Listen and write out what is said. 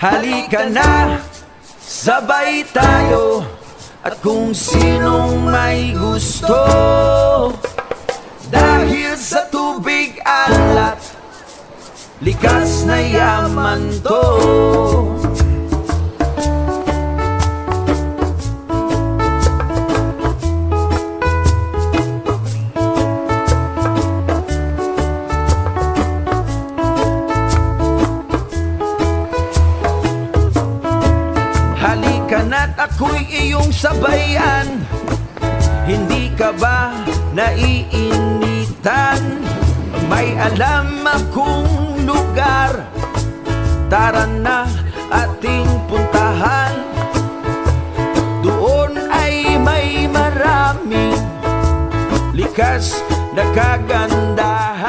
Halika na, sabay tayo, at kung sinong may gusto. Dahil sa tubig alat, likas na yaman to. Halika na't ako'y iyong sabayan. Hindi ka ba naiinitan? May alam akong lugar, tara na ating puntahan. Doon ay may maraming likas na kagandahan.